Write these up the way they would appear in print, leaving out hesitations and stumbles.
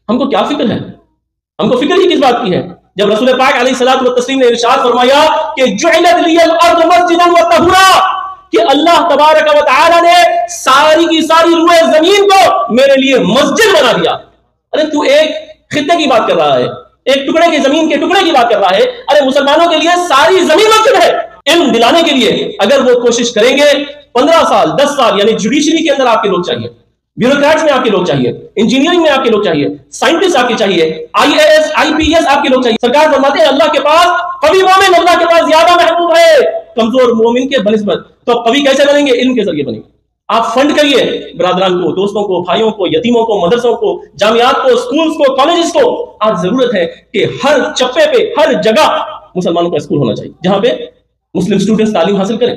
ہم کو کیا فکر ہے؟ ہم کو فکر ہی کس بات کی ہے؟ جب رسول پاک علیہ الصلوۃ والتسلیم نے ارشاد فرمایا کہ جعلت لی الارض مسجدا وطہورا، کہ اللہ تبارک و تعالی نے ساری کی ساری روئے زمین کو میرے لیے مسجد بنا دیا. ارے تو ایک خطے کی بات کر رہا ہے، ایک ٹکڑے کی زمین کے ٹکڑے کی بات کر رہا ہے. ارے مسلمانوں کے لیے ساری زمین مسجد ہے. علم دلانے کے لیے اگر وہ کوشش کریں گے 15 سال 10 سال، یعنی جوڈیشری کے اندر آپ کے لوگ چاہیے، بیوروکریٹس میں آپ کے لوگ چاہیے، انجینئرنگ میں آپ کے لوگ چاہیے، سائنٹسٹ آپ کے چاہیے، IAS IPS آپ کے لوگ چاہیے. سرکار فرماتے ہیں اللہ کے پاس قوی مومن اللہ کے پاس زیادہ محبوب ہے کمزور مومن کے بنسبت. تو قوی کیسے بنیں گے؟ علم کے ذریعے بنیں گے. آپ فنڈ کریے برادران کو، دوستوں کو، بھائیوں کو، یتیموں کو، مدرسوں کو، جامعات کو، سکولز کو، کالجز کو. آج ضرورت ہے کہ ہر چپے پہ، ہر جگہ مسلمانوں کا اسکول ہونا چاہیے جہاں پہ مسلم اسٹوڈنٹس تعلیم حاصل کریں،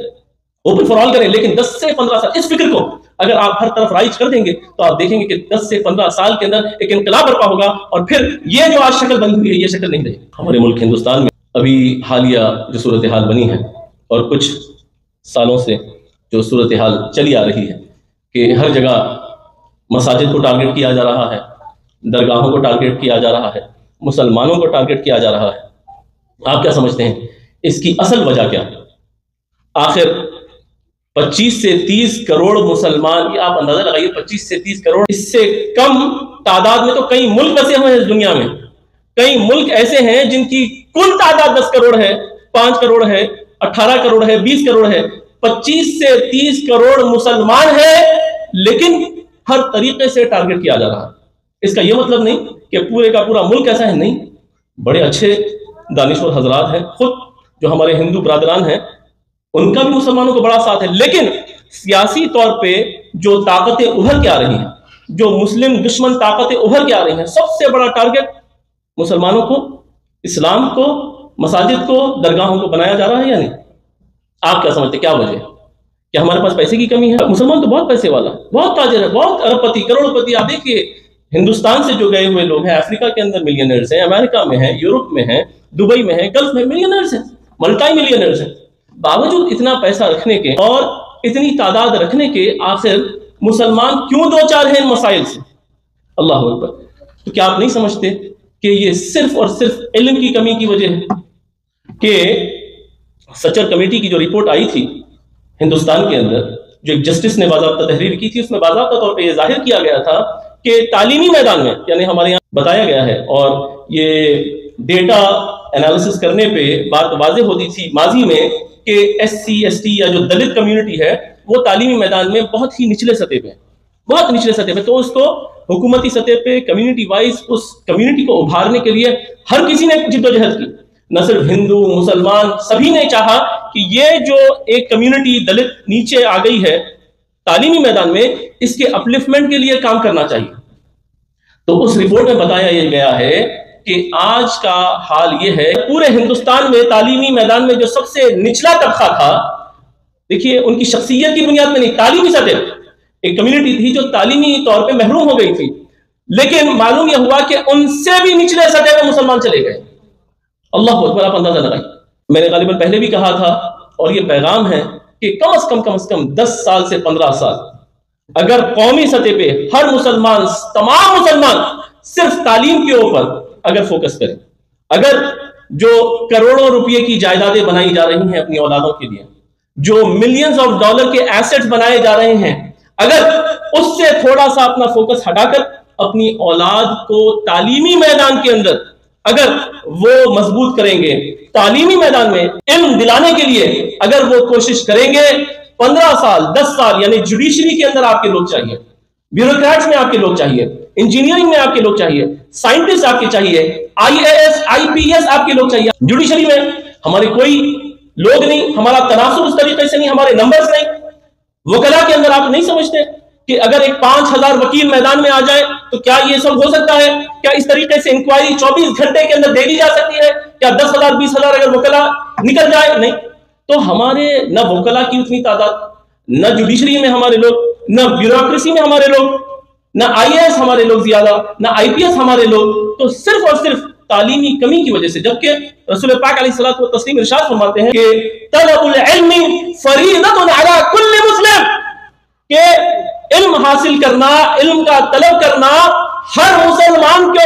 اوپن فار آل کریں. لیکن 10 سے 15 سال اس فکر کو اگر آپ ہر طرف رائج کر دیں گے تو آپ دیکھیں گے کہ 10 سے 15 سال کے اندر ایک انقلاب برپا ہوگا، اور پھر یہ جو آج شکل بنی ہوئی ہے یہ شکل نہیں رہے. ہمارے ملک ہندوستان میں ابھی حالیہ جو صورتحال بنی ہے اور کچھ سالوں سے جو صورتحال چلی آ رہی ہے کہ ہر جگہ مساجد کو ٹارگٹ کیا جا رہا ہے، درگاہوں کو ٹارگٹ کیا جا رہا ہے، مسلمانوں کو ٹارگٹ کیا جا رہا ہے. آپ کیا سمجھتے ہیں اس کی اصل وجہ کیا ہے؟ آخر 25 سے 30 کروڑ مسلمان، یہ آپ اندازہ لگائیے 25 سے 30 کروڑ، اس سے کم تعداد میں تو کئی ملک بسے ہوئے ہیں اس دنیا میں. کئی ملک ایسے ہیں جن کی کل تعداد 10 کروڑ ہے، 5 کروڑ ہے، 18 کروڑ ہے، 20 کروڑ ہے. 25 سے 30 کروڑ مسلمان ہیں لیکن ہر طریقے سے ٹارگٹ کیا جا رہا ہے. اس کا یہ مطلب نہیں کہ پورے کا پورا ملک ایسا ہے، نہیں. بڑے اچھے دانشور حضرات ہیں، خود جو ہمارے ہندو برادران ہیں ان کا بھی مسلمانوں کو بڑا ساتھ ہے. لیکن سیاسی طور پہ جو طاقتیں ابھر کے آ رہی ہیں، جو مسلم دشمن طاقتیں ابھر کے آ رہی ہیں، سب سے بڑا ٹارگٹ مسلمانوں کو، اسلام کو، مساجد کو، درگاہوں کو بنایا جا رہا ہے یا نہیں؟ آپ کیا سمجھتے، کیا وجہ ہے؟ کیا ہمارے پاس پیسے کی کمی ہے؟ مسلمان تو بہت پیسے والا ہے، بہت تاجر ہے، بہت ارب پتی، کروڑ پتی. آپ دیکھیے ہندوستان سے جو گئے ہوئے لوگ ہیں، افریقہ کے اندر ملینئرز ہیں، امریکہ میں ہیں، یورپ میں ہیں، دبئی میں ہیں، گلف میں ملینئرز ہیں، ملٹائی ملینئرز ہیں. باوجود اتنا پیسہ رکھنے کے اور اتنی تعداد رکھنے کے آخر مسلمان کیوں دو چار ہیں ان مسائل سے؟ اللہ اکبر. تو کیا آپ نہیں سمجھتے کہ یہ صرف اور صرف علم کی کمی کی وجہ ہے؟ کہ سچر کمیٹی کی جو رپورٹ آئی تھی ہندوستان کے اندر، جو ایک جسٹس نے باضابطہ تحریر کی تھی، اس میں باضابطہ طور پہ یہ ظاہر کیا گیا تھا کہ تعلیمی میدان میں، یعنی ہمارے یہاں بتایا گیا ہے اور یہ ڈیٹا انالیسس کرنے پہ بات واضح ہوتی تھی ماضی میں کہ SC ST یا جو دلت کمیونٹی ہے وہ تعلیمی میدان میں بہت ہی نچلے سطح پہ، بہت نچلے سطح پہ. تو اس کو حکومتی سطح پہ کمیونٹی وائز اس کمیونٹی کو ابھارنے کے لیے ہر کسی نے جدوجہد کی، نہ صرف ہندو مسلمان، سبھی نے چاہا کہ یہ جو ایک کمیونٹی دلت نیچے آ گئی ہے تعلیمی میدان میں، اس کے اپلفمنٹ کے لیے کام کرنا چاہیے. تو اس رپورٹ میں بتایا یہ گیا ہے کہ آج کا حال یہ ہے پورے ہندوستان میں تعلیمی میدان میں جو سب سے نچلا طبقہ تھا، دیکھیے ان کی شخصیت کی بنیاد میں نہیں، تعلیمی سطح ایک کمیونٹی تھی جو تعلیمی طور پہ محروم ہو گئی تھی، لیکن معلوم یہ ہوا کہ ان سے بھی نچلے سطح پہ مسلمان چلے گئے. اللہ اکبر. آپ اندازہ لگائیں. میں نے غالباً پہلے بھی کہا تھا اور یہ پیغام ہے کہ کم از کم 10 سال سے 15 سال اگر قومی سطح پہ ہر مسلمان، تمام مسلمان صرف تعلیم کے اوپر اگر فوکس کریں، اگر جو کروڑوں روپے کی جائیدادیں بنائی جا رہی ہیں اپنی اولادوں کے لیے، جو ملینز آف ڈالر کے ایسٹس بنائے جا رہے ہیں، اگر اس سے تھوڑا سا اپنا فوکس ہٹا کر اپنی اولاد کو تعلیمی میدان کے اندر اگر وہ مضبوط کریں گے، تعلیمی میدان میں علم دلانے کے لیے اگر وہ کوشش کریں گے، 15 سال 10 سال، یعنی جوڈیشری کے اندر آپ کے لوگ چاہیے، بیوروکریٹس میں آپ کے لوگ چاہیے، انجینئرنگ میں آپ کے لوگ چاہیے، سائنٹسٹ آپ کے چاہیے، IAS IPS آپ کے لوگ چاہیے. جوڈیشری میں ہمارے کوئی لوگ نہیں، ہمارا تناسب اس طریقے سے نہیں، ہمارے نمبرز نہیں. وکلا کے اندر آپ نہیں سمجھتے کہ اگر ایک 5000 وکیل میدان میں آ جائے تو کیا یہ سب ہو سکتا ہے؟ کیا اس طریقے سے انکوائری 24 گھنٹے کے اندر دے دی جا سکتی ہے؟ کیا 10,000 20,000 اگر وکلا نکل جائے؟ نہیں. تو ہمارے نہ وکلا کی اتنی تعداد، نہ جوڈیشری میں ہمارے لوگ، نہ بیوروکریسی میں ہمارے لوگ، نہ IAS ہمارے لوگ زیادہ، نہ IPS ہمارے لوگ. تو صرف اور صرف تعلیمی کمی کی وجہ سے، جبکہ رسول پاک علیہ الصلوۃ والتسلیم ارشاد فرماتے ہیں کہ طلب العلم فریضۃ علی کل مسلم، کہ علم حاصل کرنا، علم کا طلب کرنا ہر مسلمان کے